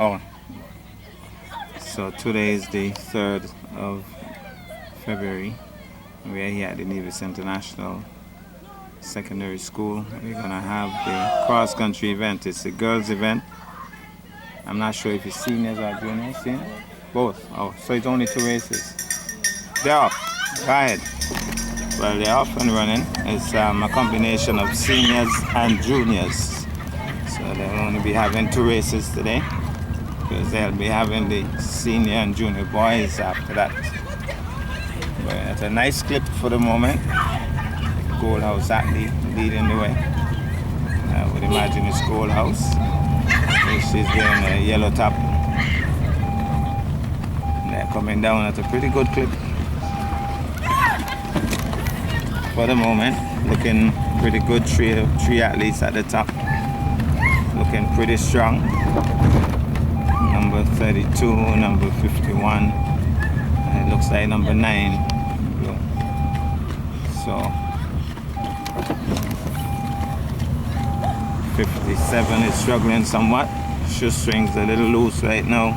Oh, so today is the 3rd of February. We are here at the Nevis International Secondary School. We're gonna have the cross-country event. It's a girls' event. I'm not sure if it's seniors or juniors. Yeah? Both. Oh, so it's only 2 races. They're off. Go ahead. Well, they're off and running. It's a combination of seniors and juniors. So they'll only be having 2 races today, because they'll be having the senior and junior boys after that. But it's a nice clip for the moment. Gold House athlete leading the way. I would imagine it's Gold House. She's wearing a yellow top. And they're coming down at a pretty good clip. For the moment, looking pretty good. Three athletes at the top. Looking pretty strong. Number 32, number 51. And it looks like number 9. So 57 is struggling somewhat. Shoestrings a little loose right now.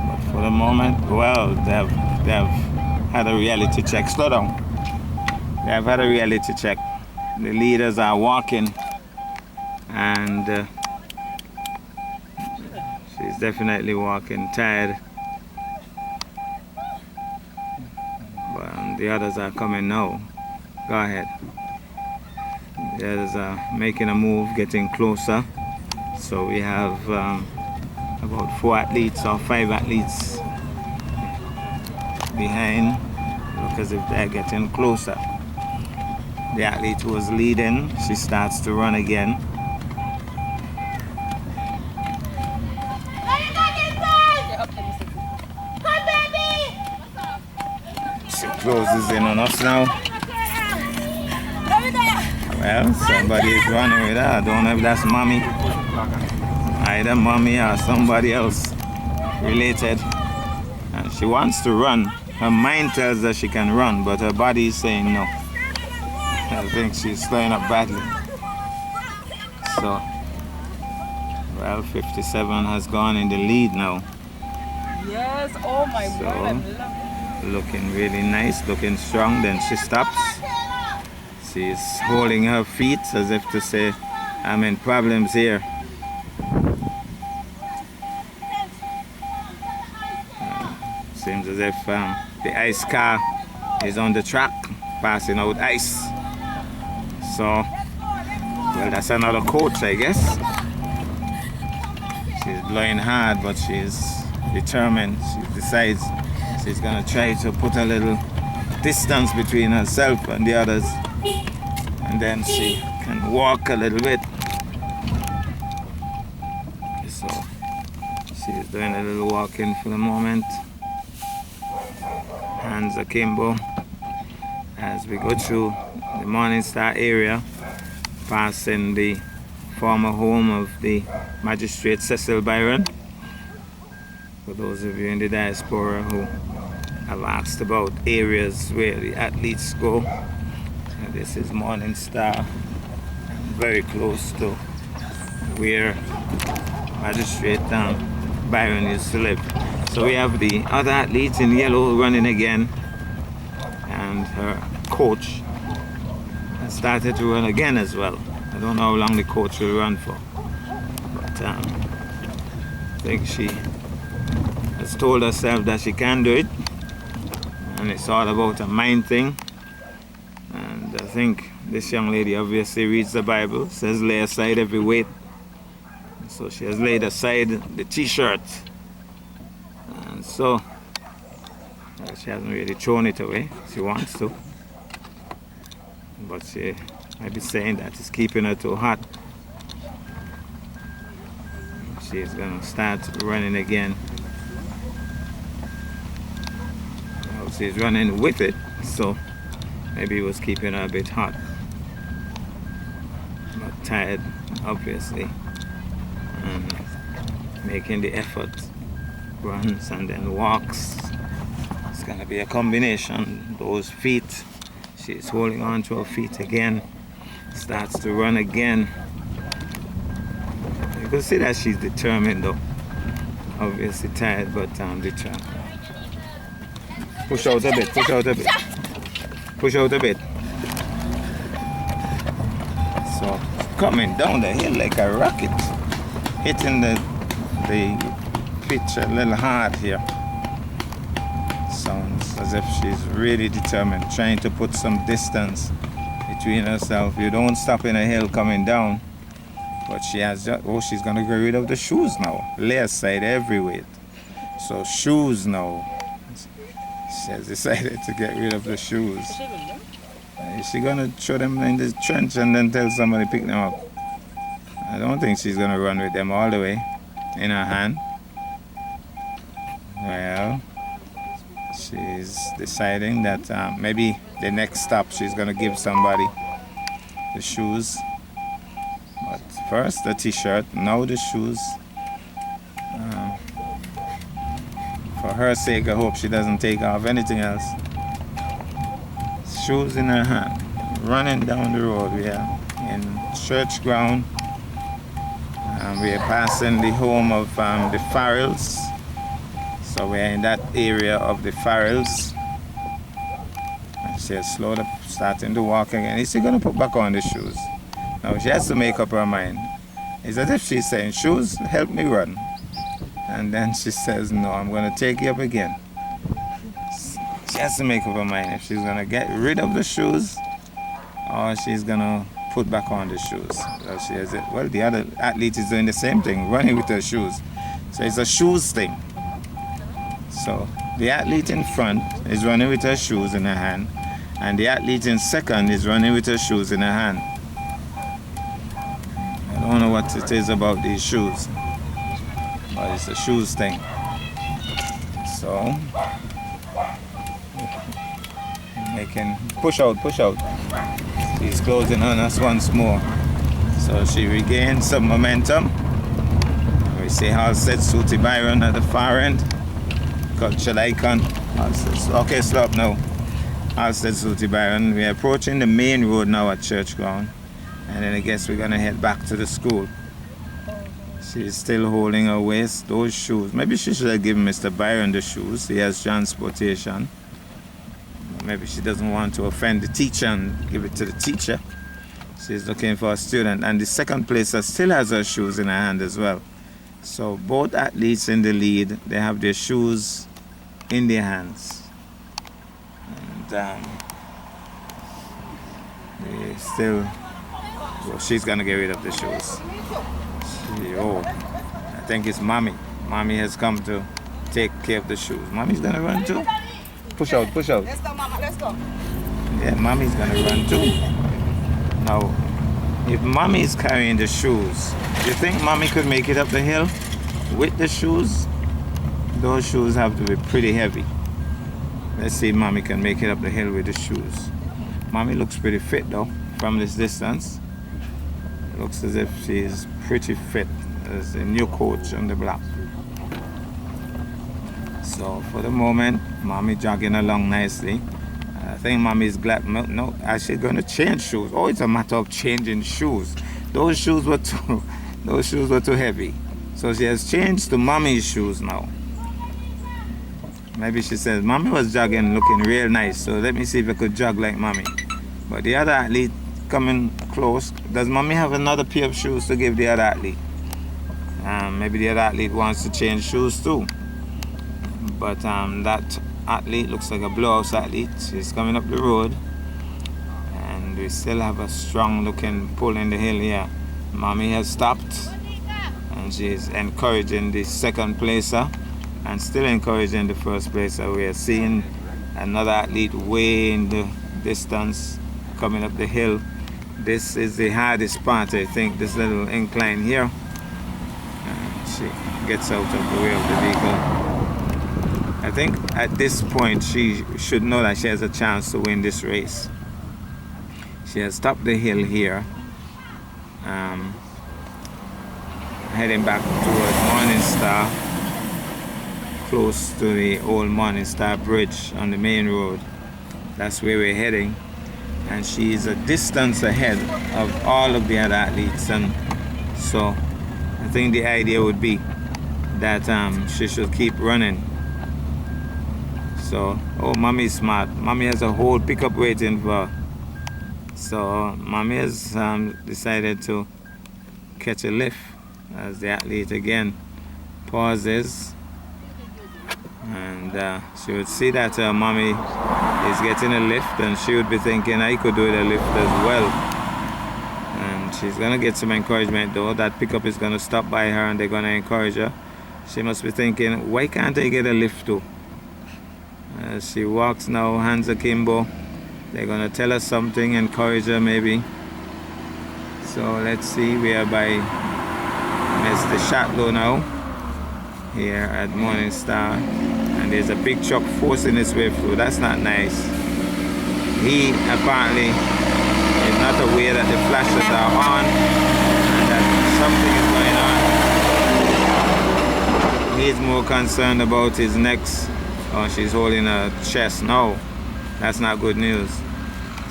But for the moment, well, they've had a reality check. Slow down. They have had a reality check. The leaders are walking, and she's definitely walking tired. But the others are coming now. Go ahead. The others are making a move, getting closer. So we have about 4 athletes or 5 athletes behind. Look as if they're getting closer. The athlete who was leading, she starts to run again. She closes in on us now. Well, somebody is running with her. I don't know if that's mommy. Either mommy or somebody else related. And she wants to run. Her mind tells her she can run, but her body is saying no. I think she's slowing up badly. So, well, 57 has gone in the lead now. Yes, oh my So, word, I love it. Looking really nice, looking strong. Then she stops. She's holding her feet as if to say, I'm in problems here. Seems as if the ice car is on the track, passing out ice. So, well, that's another coach, I guess. She's blowing hard, but she's determined. She decides she's gonna try to put a little distance between herself and the others, and then she can walk a little bit. So she's doing a little walking for the moment. Hands akimbo as we go through the Morning Star area, passing the former home of the magistrate Cecil Byron. For those of you in the diaspora who have asked about areas where the athletes go, this is Morning Star, very close to where Magistrate Byron used to live. So we have the other athletes in yellow running again, and her coach has started to run again as well. I don't know how long the coach will run for, but I think she has told herself that she can do it, and it's all about a mind thing. And I think this young lady obviously reads the Bible, says lay aside every weight. So she has laid aside the t-shirt, and so she hasn't really thrown it away. She wants to, but she might be saying that it's keeping her too hot. She's gonna start running again. Well, she's running with it, so maybe it was keeping her a bit hot, but tired, obviously, and making the effort. Runs and then walks. It's gonna be a combination. Those feet, She's holding on to her feet again. Starts to run again. You can see that she's determined though. Obviously tired, but determined. Push out a bit, push out a bit. Push out a bit. So coming down the hill like a rocket. Hitting the pitch a little hard here. Sounds as if she's really determined, trying to put some distance between herself. You don't stop in a hill coming down. But she has just, oh, she's gonna get rid of the shoes now. Left side every weight. So shoes now. She has decided to get rid of the shoes. Is she gonna throw them in the trench and then tell somebody to pick them up? I don't think she's gonna run with them all the way in her hand. Well, she's deciding that maybe the next stop she's gonna give somebody the shoes. But first the t-shirt, now the shoes. For her sake, I hope she doesn't take off anything else. Shoes in her hand, running down the road. We are in church ground. We are passing the home of the Farrells. So we are in that area of the Farrells. And she has slowed up, starting to walk again. Is she going to put back on the shoes? Now she has to make up her mind. It's as if she's saying, shoes, help me run. And then she says, no, I'm going to take you up again. She has to make up her mind if she's going to get rid of the shoes or she's going to put back on the shoes. So she has it. Well, the other athlete is doing the same thing, running with her shoes. So it's a shoes thing. So the athlete in front is running with her shoes in her hand, and the athlete in second is running with her shoes in her hand. I don't know what it is about these shoes, but it's a shoes thing. So making push out. She's closing on us once more. So she regains some momentum. We see Halstead Suti Byron at the far end. Cultural icon. Halstead. Okay, stop now. Halstead Suti Byron. We're approaching the main road now at Church Ground. And then I guess we're gonna head back to the school. She's still holding her waist. Those shoes. Maybe she should have given Mr. Byron the shoes. He has transportation. Maybe she doesn't want to offend the teacher and give it to the teacher. She's looking for a student. And the second placer still has her shoes in her hand as well. So both athletes in the lead, they have their shoes in their hands. And they still, well, she's gonna get rid of the shoes. I think it's Mommy. Mommy has come to take care of the shoes. Mommy's gonna run too. Push out. Let's go, Mama, let's go. Yeah, Mommy's gonna run too. Now, if Mommy is carrying the shoes, do you think Mommy could make it up the hill with the shoes? Those shoes have to be pretty heavy. Let's see if Mommy can make it up the hill with the shoes. Mommy looks pretty fit though, from this distance. Looks as if she's pretty fit. There's a new coach on the block. So for the moment, Mommy jogging along nicely. I think Mommy's glad. No, actually going to change shoes. Oh, it's a matter of changing shoes. Those shoes were too heavy. So she has changed to Mommy's shoes now. Maybe she says, Mommy was jogging looking real nice, so let me see if I could jog like Mommy. But the other athlete coming close, does Mommy have another pair of shoes to give the other athlete? Maybe the other athlete wants to change shoes too. But that athlete looks like a blowout athlete. She's coming up the road. And we still have a strong looking pull in the hill here. Mommy has stopped. And she's encouraging the second placer. And still encouraging the first placer. We are seeing another athlete way in the distance coming up the hill. This is the hardest part, I think, this little incline here. And she gets out of the way of the vehicle. I think at this point she should know that she has a chance to win this race. She has topped the hill here, heading back towards Morning Star, close to the old Morning Star Bridge on the main road. That's where we're heading. and she is a distance ahead of all of the other athletes. And so I think the idea would be that she should keep running. So, oh, mommy's smart. Mommy has a whole pickup waiting for her. So mommy has decided to catch a lift as the athlete again pauses, and she would see that mommy is getting a lift, and she would be thinking, I could do the lift as well. And she's gonna get some encouragement though. That pickup is gonna stop by her and they're gonna encourage her. She must be thinking, why can't I get a lift too? As she walks now, hands akimbo. They're gonna tell her something, encourage her maybe. So let's see, we are by Mr. Shatlow now, here at Morning Star, and there's a big truck forcing its way through. That's not nice. He apparently is not aware that the flashes are on and that something is going on. He's more concerned about his next. Oh, she's holding her chest. No, that's not good news.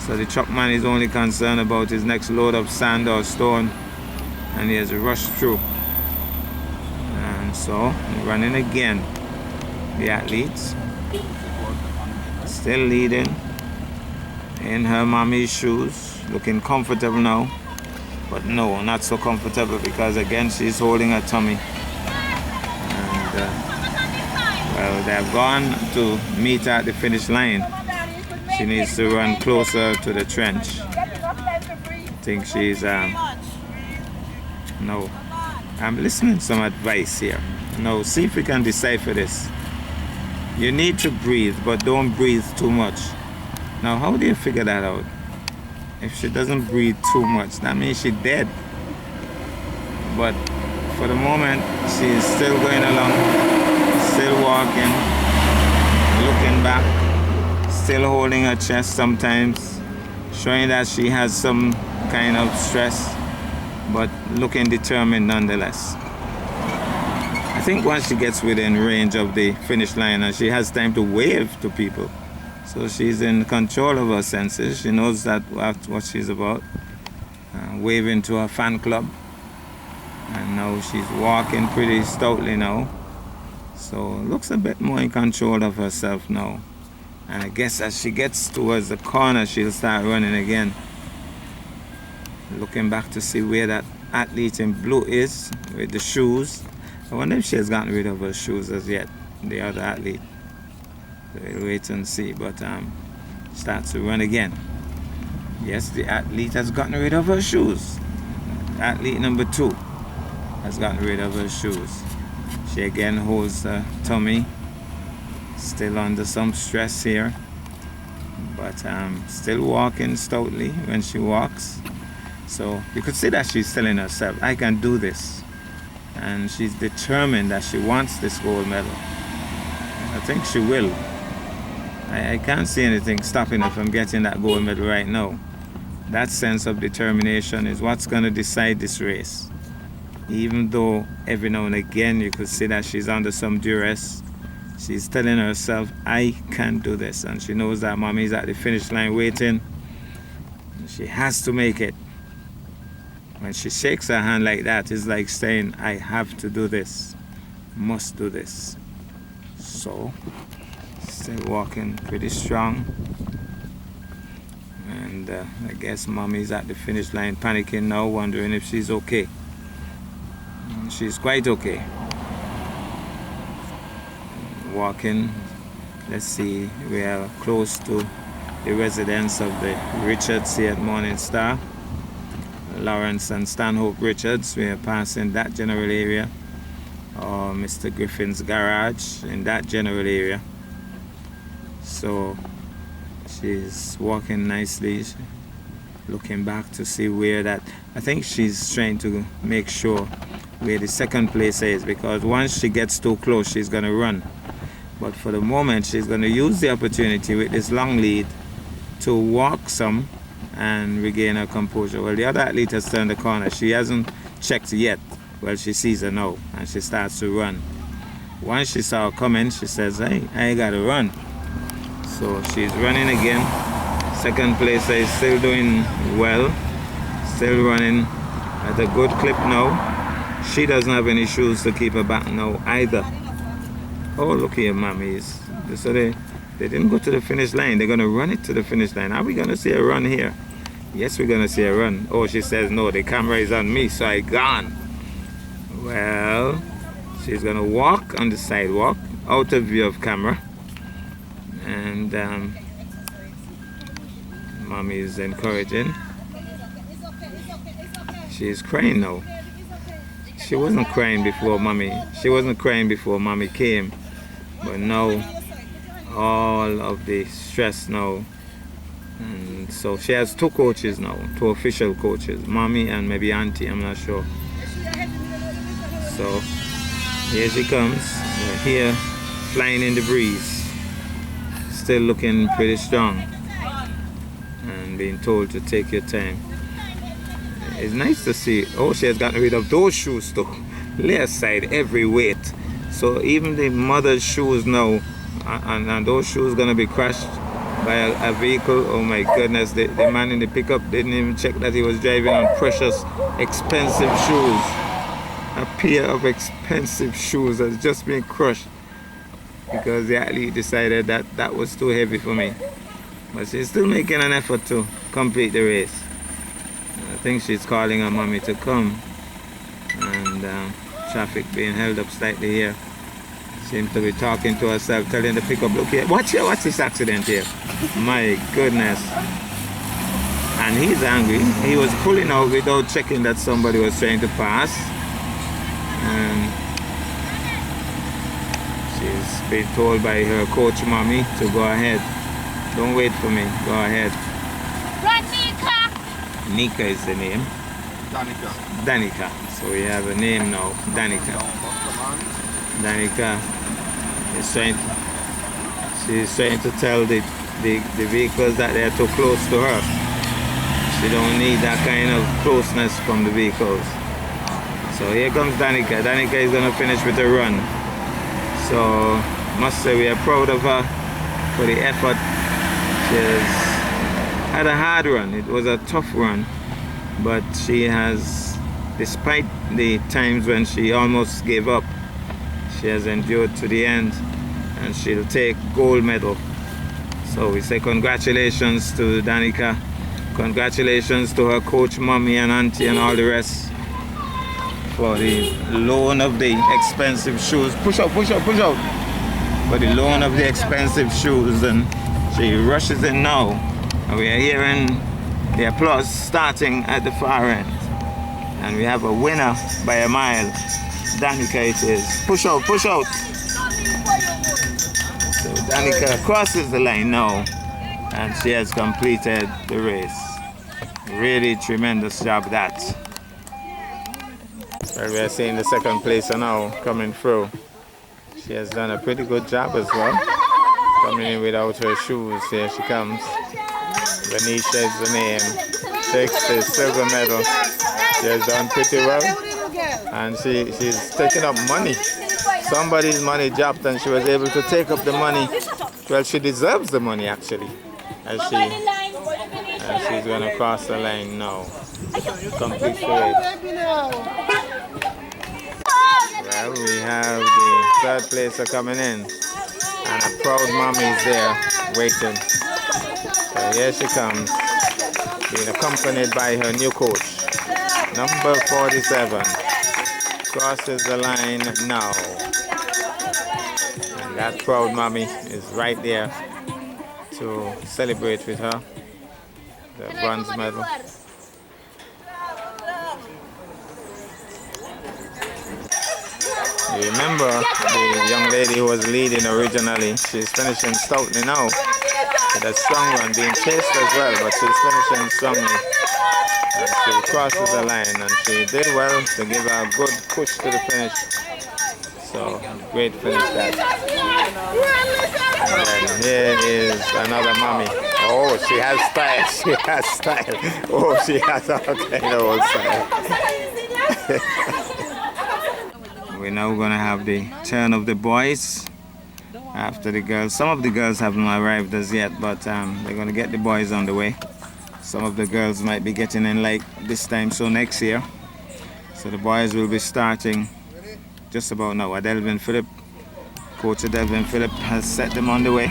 So the truck man is only concerned about his next load of sand or stone, and he has rushed through. And so running again, the athletes still leading in her mommy's shoes, looking comfortable now, but no, not so comfortable, because again she's holding her tummy. And well, they have gone to meet her at the finish line. She needs to run closer to the trench. I think she's no, I'm listening to some advice here. No, see if we can decipher this. You need to breathe, but don't breathe too much. Now, how do you figure that out? If she doesn't breathe too much, that means she's dead. But for the moment, she's still going along, still walking, looking back, still holding her chest sometimes, showing that she has some kind of stress, but looking determined nonetheless. I think once she gets within range of the finish line and she has time to wave to people, so she's in control of her senses. She knows that what she's about, waving to her fan club, and now she's walking pretty stoutly now, so looks a bit more in control of herself now. And I guess as she gets towards the corner, she'll start running again, looking back to see where that athlete in blue is with the shoes. I wonder if she has gotten rid of her shoes as yet, the other athlete. We'll wait and see, but starts to run again. Yes, the athlete has gotten rid of her shoes. Athlete number 2 has gotten rid of her shoes. She again holds her tummy, still under some stress here, but still walking stoutly when she walks. So you could see that she's telling herself, I can do this. And she's determined that she wants this gold medal. I think she will. I can't see anything stopping her from getting that gold medal right now. That sense of determination is what's going to decide this race. Even though every now and again you could see that she's under some duress, she's telling herself, I can do this. And she knows that mommy's at the finish line waiting. She has to make it. When she shakes her hand like that, it's like saying, I have to do this, must do this. So, still walking pretty strong. And I guess mommy's at the finish line panicking now, wondering if she's okay. And she's quite okay. Walking, let's see, we are close to the residence of the Richards here at Morning Star. Lawrence and Stanhope Richards, we are passing that general area, or Mr. Griffin's garage in that general area. So she's walking nicely, looking back to see where that, I think she's trying to make sure where the second place is, because once she gets too close she's going to run. But for the moment she's going to use the opportunity with this long lead to walk some and regain her composure. Well, the other athlete has turned the corner. She hasn't checked yet. Well, she sees her now and she starts to run. Once she saw her coming, she says, hey, I gotta run. So she's running again, Second placer is still doing well, still running at a good clip now. She doesn't have any shoes to keep her back now either. Oh, look here, mommies. So they didn't go to the finish line. They're going to run it to the finish line. Are we going to see a run here? Yes, we're going to see a run. Oh, she says no, the camera is on me, so I gone. Well, she's going to walk on the sidewalk, out of view of camera. And mommy is encouraging. She's crying now. She wasn't crying before mommy. She wasn't crying before mommy came. But now, all of the stress now. And so she has two coaches now, two official coaches, mommy and maybe auntie, I'm not sure. So here she comes. We're here, flying in the breeze. Still looking pretty strong. And being told to take your time. It's nice to see. Oh, she has gotten rid of those shoes too. Lay aside every weight. So even the mother's shoes now, and those shoes gonna be crushed by a vehicle. Oh my goodness, the man in the pickup didn't even check that he was driving on precious, expensive shoes. A pair of expensive shoes has just been crushed because the athlete decided that that was too heavy for me. But she's still making an effort to complete the race. I think she's calling her mommy to come, and traffic being held up slightly here. Seems to be talking to herself, telling the pickup, look here, watch this accident here. My goodness. And he's angry. He was pulling out without checking that somebody was trying to pass. And she's been told by her coach mommy to go ahead. Don't wait for me, go ahead. Nika is the name. Danica. So we have a name now, Danica. Danica is she's trying to tell the vehicles that they're too close to her. She don't need that kind of closeness from the vehicles. So here comes Danica. Danica is going to finish with a run. So must say we are proud of her for the effort. She's had a hard run. It was a tough run, but she has, despite the times when she almost gave up, she has endured to the end, and she'll take gold medal. So we say congratulations to Danica, congratulations to her coach mommy and auntie and all the rest for the loan of the expensive shoes. Push out, push out, push out. For the loan of the expensive shoes, and she rushes in now. And we are hearing the applause starting at the far end. And we have a winner by a mile. Danica it is. Push out, push out. So Danica crosses the line now. And she has completed the race. Really tremendous job that. Well, we are seeing the second placer now coming through. She has done a pretty good job as well. Coming in without her shoes. Here she comes. Venetia is the name. Takes the silver medal. She has done pretty well. And she's taking up money. Somebody's money dropped and she was able to take up the money. Well, she deserves the money actually. As she's going to cross the line now. Complete the race. Well, we have the third placer coming in. And a proud mommy is there waiting. So here she comes, being accompanied by her new coach, number 47. Crosses the line now. And that proud mommy is right there to celebrate with her the bronze medal. You remember the young lady who was leading originally. She's finishing stoutly now with a strong run, being chased as well, but she's finishing strongly. And she crosses the line, and she did well to give her a good push to the finish. So, great finish that. And then here is another mommy. Oh, she has style, she has style. Oh, she has all kind of style. We're now going to have the turn of the boys. after the girls. Some of the girls haven't arrived as yet, but they're going to get the boys on the way. Some of the girls might be getting in like this time, so next year. So the boys will be starting just about now. Delvin Phillip, Coach Delvin Phillip has set them on the way.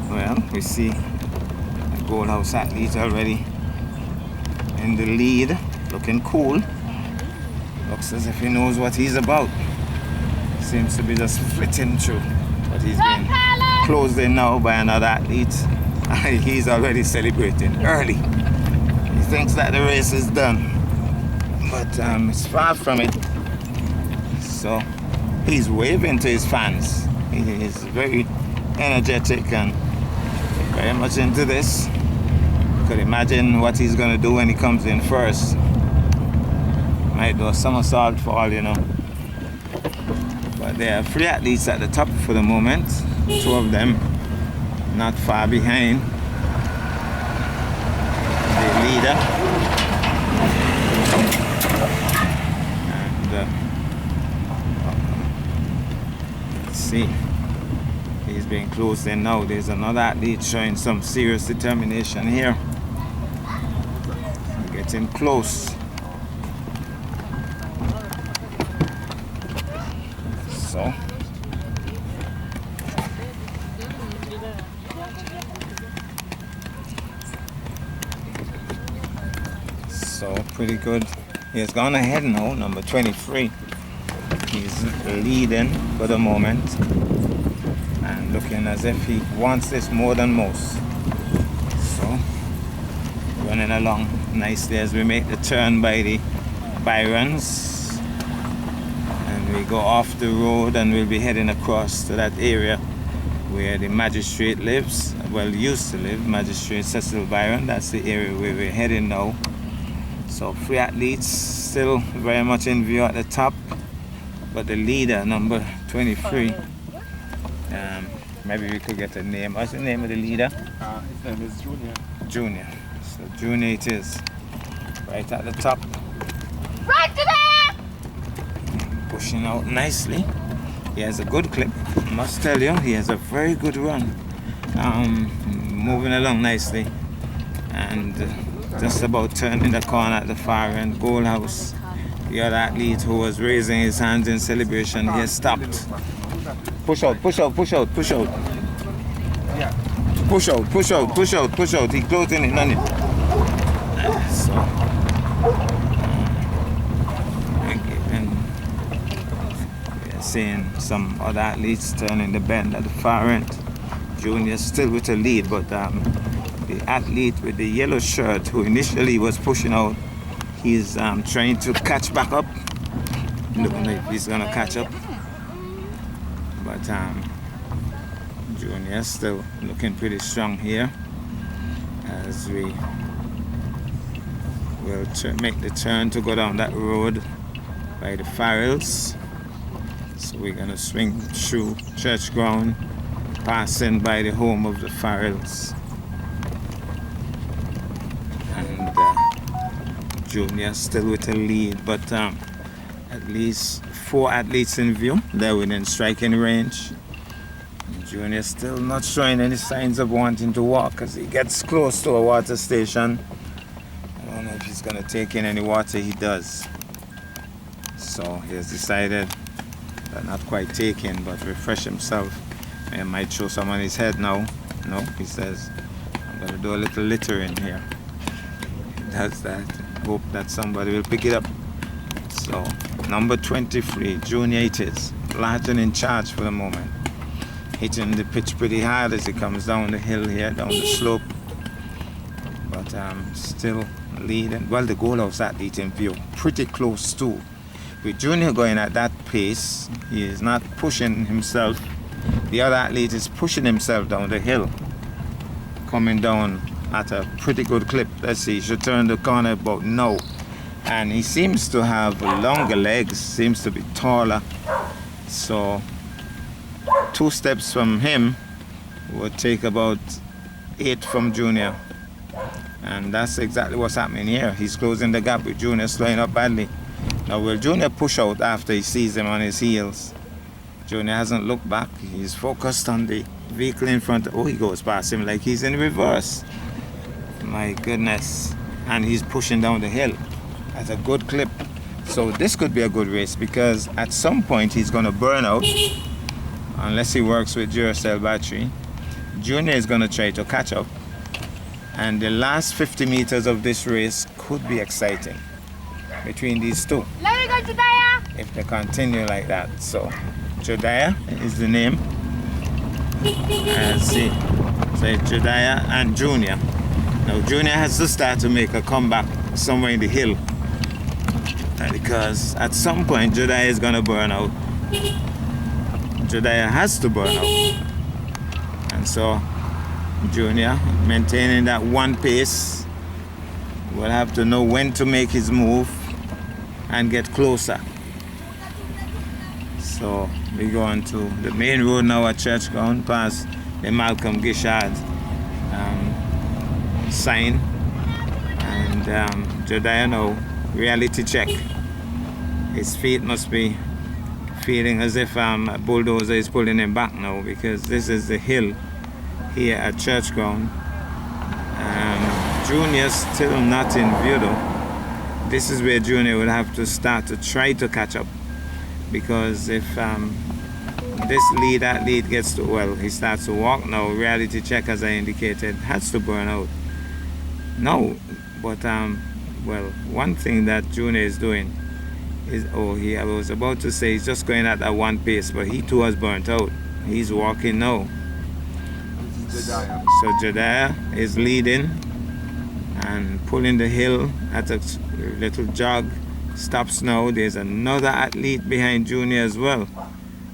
Well, we see a Gold House athlete already in the lead, looking cool. Looks as if he knows what he's about. Seems to be just flitting through, but he's being closed in now by another athlete. He's already celebrating early. He thinks that the race is done, but it's far from it. So he's waving to his fans. He is very energetic and very much into this. Could imagine what he's going to do when he comes in first. Might do a somersault fall, you know. But there are 3 athletes at the top for the moment. 2 of them not far behind the leader. And let's see. He's being closed in now. There's another athlete showing some serious determination here. Getting close. So pretty good. He has gone ahead now, number 23. He's leading for the moment and looking as if he wants this more than most. So running along nicely as we make the turn by the Byrons, and we go off the road and we'll be heading across to that area where the magistrate lives, well, used to live, Magistrate Cecil Byron. That's the area where we're heading now. So 3 athletes still very much in view at the top, but the leader, number 23, maybe we could get a name. What's the name of the leader? His name is Junior. Junior. So Junior it is, right at the top. Right to there! Pushing out nicely. He has a good clip, I must tell you. He has a very good run. Moving along nicely. And just about turning the corner at the far end. Gold House, the other athlete who was raising his hands in celebration, he has stopped. Push out, push out, push out, push out. Yeah. Push out, push out, push out, push out. He's closing it on it. So, and we are seeing some other athletes turning the bend at the far end. Junior still with a lead, but the athlete with the yellow shirt who initially was pushing out, he's trying to catch back up. Looking like he's gonna catch up, but Junior still looking pretty strong here as we will make the turn to go down that road by the Farrells. So we're gonna swing through church ground, passing by the home of the Farrells. Junior still with a lead, but at least 4 athletes in view. They're within striking range. Junior still not showing any signs of wanting to walk as he gets close to a water station. I don't know if he's going to take in any water. He does. So he has decided that not quite take in, but refresh himself. He might show some on his head now. No, he says, I'm going to do a little littering here. He does that. Hope that somebody will pick it up. So number 23, Junior it is, large and in charge for the moment, hitting the pitch pretty hard as he comes down the hill here, down the slope, but still leading. Well, the Gold House athlete in view, pretty close too. With Junior going at that pace, he is not pushing himself. The other athlete is pushing himself down the hill, coming down at a pretty good clip. Let's see, he should turn the corner about now. And he seems to have longer legs, seems to be taller. So 2 steps from him would take about 8 from Junior. And that's exactly what's happening here. He's closing the gap with Junior, slowing up badly. Now will Junior push out after he sees him on his heels? Junior hasn't looked back. He's focused on the vehicle in front. Oh, he goes past him like he's in reverse. My goodness. And he's pushing down the hill at a good clip. So this could be a good race because at some point he's going to burn out unless he works with Duracell battery. Junior is going to try to catch up. And the last 50 meters of this race could be exciting between these two. Let me go, Jediah. If they continue like that. So Jediah is the name. See, so it's Jediah and Junior. Now Junior has to start to make a comeback somewhere in the hill because at some point Jediah is going to burn out. Jediah has to burn out, and so Junior, maintaining that one pace, will have to know when to make his move and get closer. So we go on to the main road now at Church Ground, past the Malcolm Gishard sign, and Jediah now, reality check. His feet must be feeling as if a bulldozer is pulling him back now, because this is the hill here at Church Ground. Junior's still not in view though. This is where Junior will have to start to try to catch up, because if this lead athlete gets to, well, he starts to walk now, reality check, as I indicated, has to burn out. No, but well, one thing that Junior is doing is, I was about to say he's just going at that one pace, but he too has burnt out. He's walking now. So Jediah is leading and pulling the hill at a little jog. Stops now. There's another athlete behind Junior as well,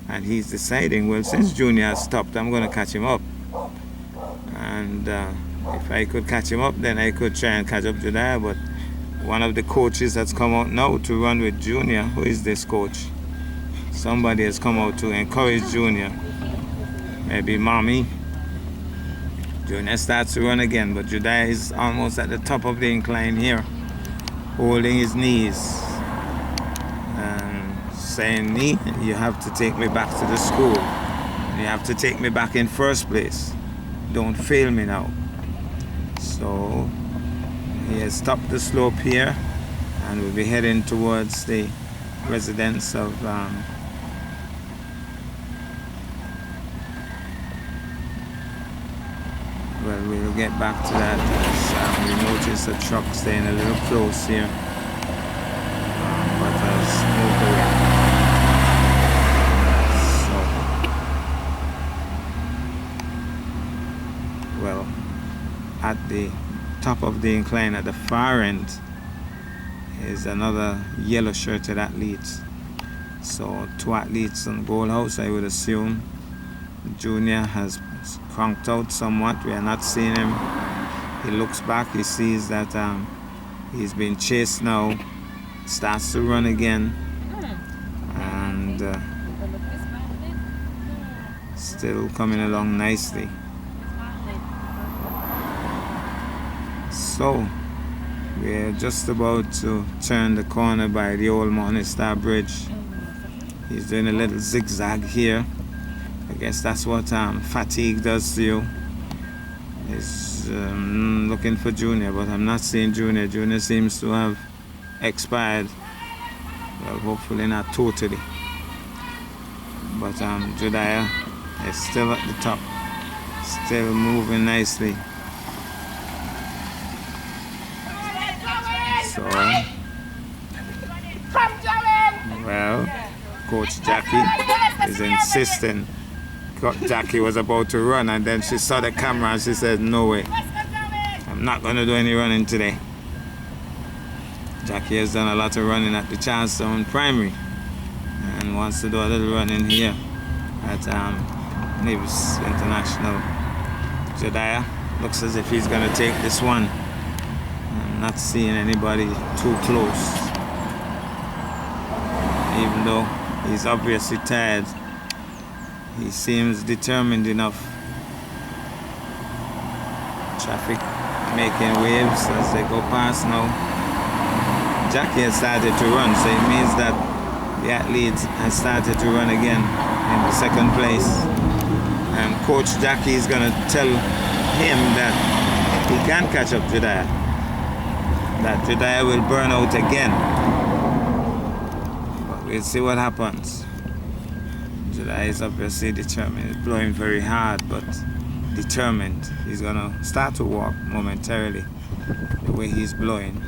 and he's deciding, well, since Junior has stopped, I'm going to catch him up. And if I could catch him up, then I could try and catch up Jediah. But one of the coaches that's come out now to run with Junior. Who is this coach? Somebody has come out to encourage Junior. Maybe Mommy. Junior starts to run again, but Jediah is almost at the top of the incline here, holding his knees and saying, "Nee, you have to take me back to the school. You have to take me back in first place. Don't fail me now." So he has stopped the slope here and will be heading towards the residence of well, we'll get back to that as we notice the truck staying a little close here, but has moved away. So, well, at the top of the incline at the far end is another yellow shirted athlete. So 2 athletes on goal house, I would assume. Junior has cranked out somewhat. We are not seeing him. He looks back, he sees that he's been chased now, starts to run again, and still coming along nicely. So we're just about to turn the corner by the old Morning Star Bridge. He's doing a little zigzag here. I guess that's what fatigue does to you. He's looking for Junior, but I'm not seeing Junior. Junior seems to have expired. Well, hopefully not totally. But Jediah is still at the top, still moving nicely. So, well, Coach Jackie is insisting. Jackie was about to run, and then she saw the camera and she said, "No way, I'm not going to do any running today." Jackie has done a lot of running at the Charlestown Primary and wants to do a little running here at Nevis International. Jediah looks as if he's going to take this one. I'm not seeing anybody too close, even though he's obviously tired. He seems determined enough. Traffic making waves as they go past now. Jackie has started to run, so it means that the athlete has started to run again. in the second place. And Coach Jackie is going to tell him that he can catch up Jediah. That Jediah will burn out again. But we'll see what happens. Jediah is obviously determined. He's blowing very hard, but determined. He's going to start to walk momentarily the way he's blowing.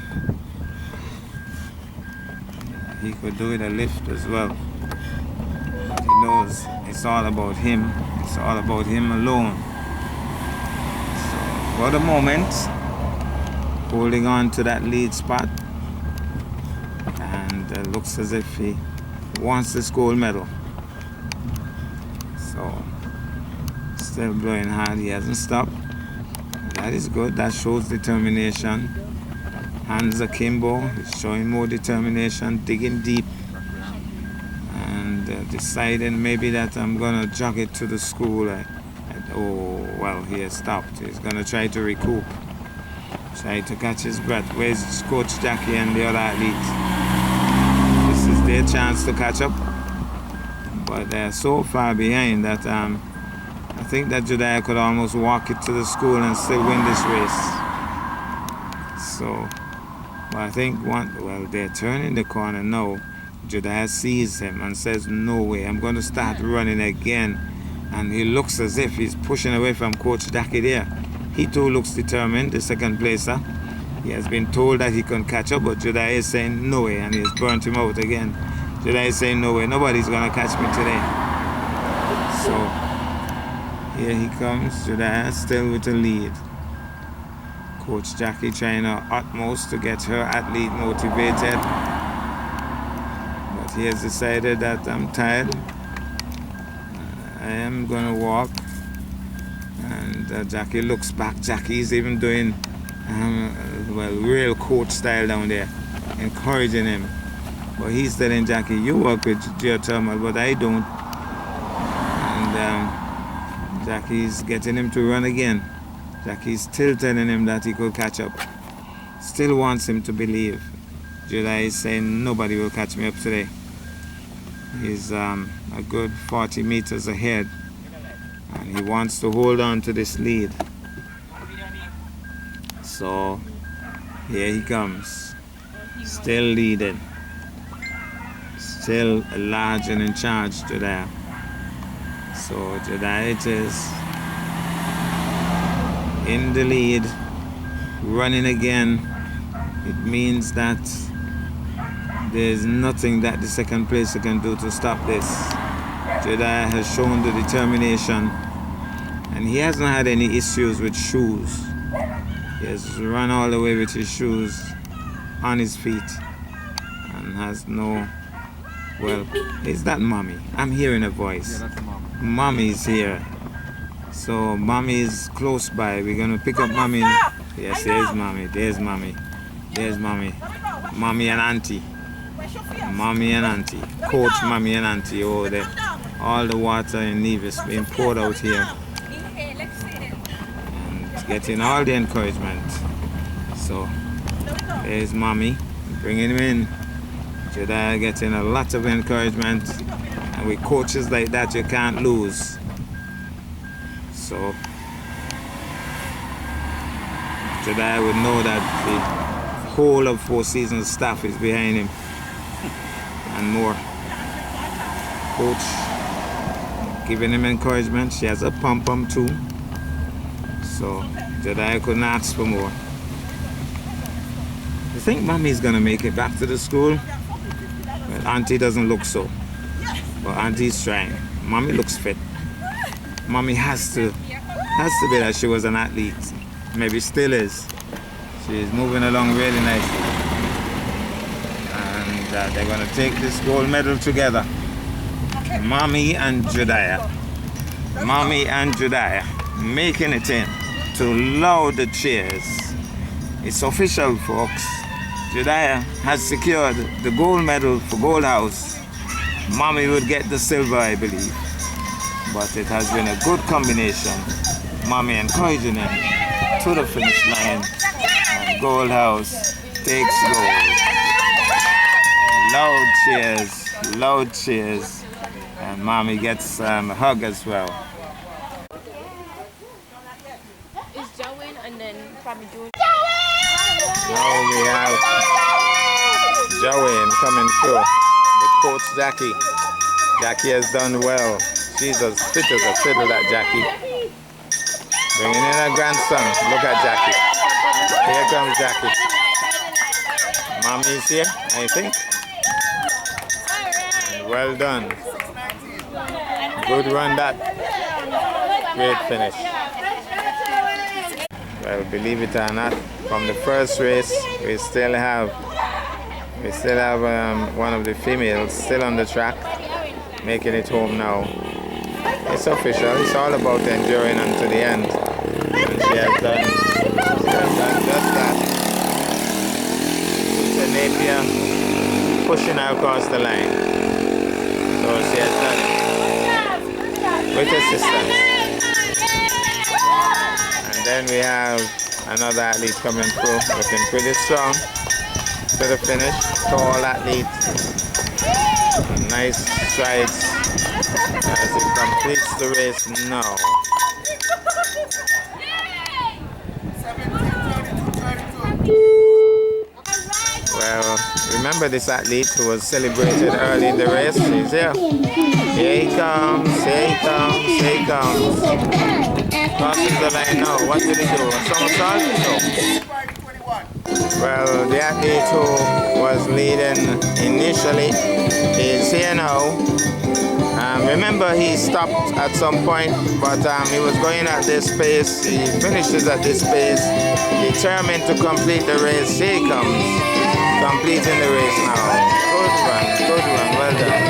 He could do it a lift as well. But he knows it's all about him. It's all about him alone. So for the moment, holding on to that lead spot, and looks as if he wants this gold medal. So still blowing hard. He hasn't stopped. That is good. That shows determination. Hands akimbo. He's showing more determination, digging deep, and deciding maybe that I'm gonna jog it to the school. Oh well, he has stopped. He's gonna try to recoup, try to catch his breath. Where's Coach Jackie and the other athletes? This is their chance to catch up, but they're so far behind that I think that Jediah could almost walk it to the school and still win this race. So, but I think they're turning the corner now. Jediah sees him and says, no way, I'm going to start running again. And he looks as if he's pushing away from Coach Jackie there. He too looks determined, the second placer. He has been told that he can catch up, but Jediah is saying no way, and he's burnt him out again. Jediah is saying no way, nobody's going to catch me today. So, here he comes, Jediah still with the lead. Coach Jackie trying her utmost to get her athlete motivated. But he has decided that I'm tired. I am going to walk. And Jackie looks back. Jackie's even doing, real coach style down there, encouraging him. But he's telling Jackie, you work with geothermal, but I don't. And Jackie's getting him to run again. Jackie's still telling him that he could catch up. Still wants him to believe. Jediah is saying nobody will catch me up today. He's a good 40 meters ahead. And he wants to hold on to this lead. So here he comes. Still leading. Still large and in charge, Jediah. So Jediah it is. In the lead, running again. It means that there's nothing that the second placer can do to stop this. Jediah has shown the determination, and he hasn't had any issues with shoes. He has run all the way with his shoes on his feet and has no, is that Mommy? I'm hearing a voice. Yeah, that's Mom. Mommy's here. So Mommy is close by. We're gonna pick up Mommy. Yes, there's Mommy. There's Mommy. There's Mommy. Mommy and Auntie. Mommy and Auntie. Coach Mommy and Auntie over there. All the water in Nevis being poured out here. And getting all the encouragement. So there's Mommy. Bringing him in. Jediah getting a lot of encouragement. And with coaches like that, you can't lose. So Jediah would know that the whole of Four Seasons staff is behind him and more. Coach giving him encouragement. She has a pom-pom too. So Jediah couldn't ask for more. I think Mommy's gonna make it back to the school. Well, Auntie doesn't look so. But Auntie's trying. Mommy looks fit. Mommy has to be that she was an athlete. Maybe still is. She's moving along really nicely. And they're going to take this gold medal together. Mommy and Jediah. Mommy and Jediah making it in to loud the cheers. It's official, folks. Jediah has secured the gold medal for Gold House. Mommy would get the silver, I believe. But it has been a good combination. Mommy encouraging him to the finish line. And Gold House takes gold. Loud cheers, and And mommy gets a hug as well. It's Joey and then probably June. Now we have Joanne coming through with Coach Jackie. Jackie has done well. She's as fit as a fiddle, that Jackie. Bringing in her grandson. Look at Jackie. Here comes Jackie. Mommy is here, I think. And well done. Good run that. Great finish. Well, believe it or not, from the first race, we still have one of the females still on the track, making it home now. It's official. It's all about enduring until the end, and she has done just that. It's a Napier pushing her across the line, so she has done it with assistance. And then we have another athlete coming through, looking pretty strong to the finish. Tall athlete, nice strides as he completes the race now. Well, remember this athlete who was celebrated early in the race? She's here. Here he comes, here he comes, here he comes. Crosses the line now. What did he do? A somersault? No. Well, the athlete who was leading initially is here now. Remember, he stopped at some point, but he was going at this pace. He finishes at this pace, determined to complete the race. Here he comes, completing the race now. Good run, well done.